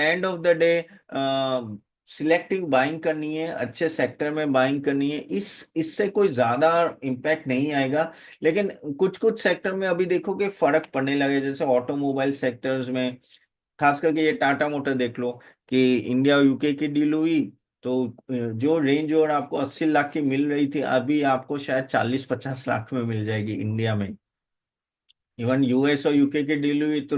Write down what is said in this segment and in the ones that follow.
End of the day selective buying करनी है, अच्छे सेक्टर में बाइंग करनी है, इस इससे कोई ज्यादा इम्पैक्ट नहीं आएगा। लेकिन कुछ कुछ सेक्टर में अभी देखो कि फर्क पड़ने लगे, जैसे ऑटोमोबाइल सेक्टर्स में, खास करके ये टाटा मोटर देख लो कि इंडिया और यूके की डील हुई, तो जो रेंज और आपको 80 लाख की मिल रही थी, अभी आपको शायद 40-50 लाख में मिल जाएगी इंडिया में। इवन यूएस और यूके की डील हुई तो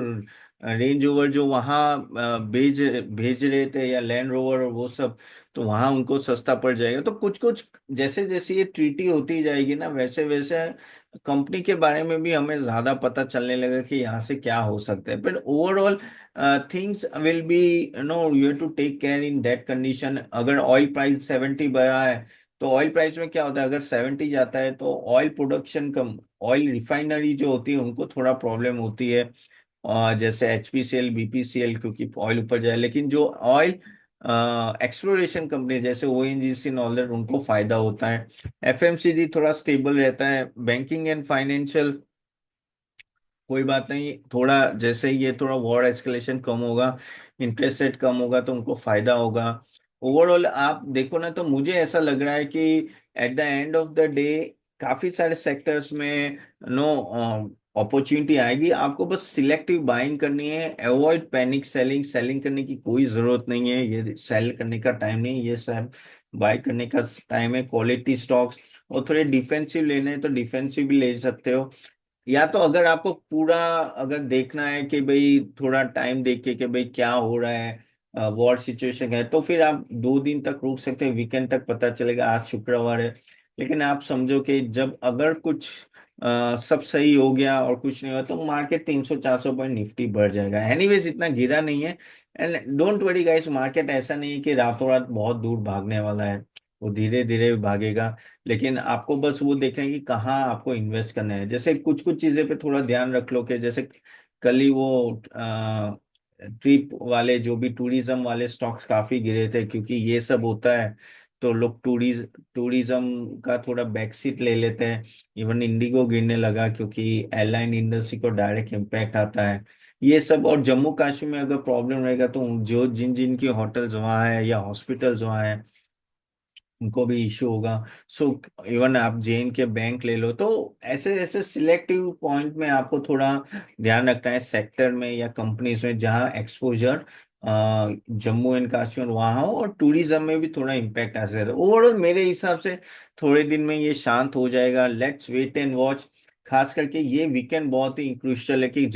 रेंज ओवर जो वहाँ भेज भेज रहे थे, या लैंड रोवर और वो सब, तो वहाँ उनको सस्ता पड़ जाएगा। तो कुछ कुछ जैसे जैसे ये ट्रीटी होती जाएगी ना, वैसे वैसे कंपनी के बारे में भी हमें ज्यादा पता चलने लगा कि यहाँ से क्या हो सकता है। पर overall things will be, no, you have to take care in that condition. अगर ऑयल प्राइस 70 बढ़ा है, तो ऑयल प्राइस में क्या होता है, अगर 70 जाता है तो ऑयल प्रोडक्शन कम, ऑयल रिफाइनरी जो होती है उनको थोड़ा प्रॉब्लम होती है, जैसे एचपीसीएल बीपीसीएल, क्योंकि ऑयल ऊपर जाए। लेकिन जो ऑयल एक्सप्लोरेशन कंपनी जैसे ओएनजीसी नॉलर, उनको फायदा होता है। एफएमसीजी थोड़ा स्टेबल रहता है। बैंकिंग एंड फाइनेंशियल, कोई बात नहीं, थोड़ा जैसे ये थोड़ा वॉर एस्केलेशन कम होगा, इंटरेस्ट रेट कम होगा, तो उनको फायदा होगा। ओवरऑल आप देखो ना, तो मुझे ऐसा लग रहा है कि at the end of the day काफी सारे सेक्टर्स में नो अपॉर्चुनिटी आएगी। आपको बस सिलेक्टिव बाइंग करनी है, अवॉइड पैनिक सेलिंग। सेलिंग करने की कोई जरूरत नहीं है, ये सेल करने का टाइम नहीं, ये सब बाय करने का टाइम है। क्वालिटी स्टॉक्स, और थोड़े डिफेंसिव लेने हैं तो डिफेंसिव भी ले सकते हो। या तो अगर आपको पूरा अगर देखना है कि भाई थोड़ा टाइम देखे कि भाई क्या हो रहा है, वॉर सिचुएशन है, तो फिर आप 2 दिन तक रुक सकते हैं, वीकेंड तक पता चलेगा। आज शुक्रवार है, लेकिन आप समझो कि जब अगर कुछ सब सही हो गया और कुछ नहीं हुआ, तो मार्केट 300-400 पॉइंट निफ्टी बढ़ जाएगा। एनीवेज इतना गिरा नहीं है। And don't worry guys, market ऐसा नहीं है कि रातों रात बहुत दूर भागने वाला है, वो धीरे धीरे भागेगा। लेकिन आपको बस वो देखना है कि कहाँ आपको इन्वेस्ट करना है। जैसे कुछ कुछ चीजें पे थोड़ा ध्यान रख लो, कि जैसे कल ही वो ट्रिप वाले, जो भी टूरिज्म वाले स्टॉक्स काफी गिरे थे, क्योंकि ये सब होता है तो लोग टूरिज्म का थोड़ा बैकसीट ले लेते हैं। इवन इंडिगो गिरने लगा, क्योंकि एयरलाइन इंडस्ट्री को डायरेक्ट इम्पैक्ट आता है ये सब। और जम्मू कश्मीर में अगर प्रॉब्लम रहेगा, तो जो जिन जिन की होटल्स वहाँ है या हॉस्पिटल्स वहाँ है, उनको भी इश्यू होगा। सो इवन आप जेन के बैंक ले लो, तो ऐसे ऐसे सिलेक्टिव पॉइंट में आपको थोड़ा ध्यान रखना है सेक्टर में या कंपनीज में, जहाँ एक्सपोजर जम्मू एंड कश्मीर वहाँ हो, और टूरिज्म में भी थोड़ा इम्पैक्ट आ सकता है। ओवरऑल मेरे हिसाब से थोड़े दिन में ये शांत हो जाएगा। Let's wait and watch. खास करके ये वीकेंड बहुत ही क्रूशियल है कि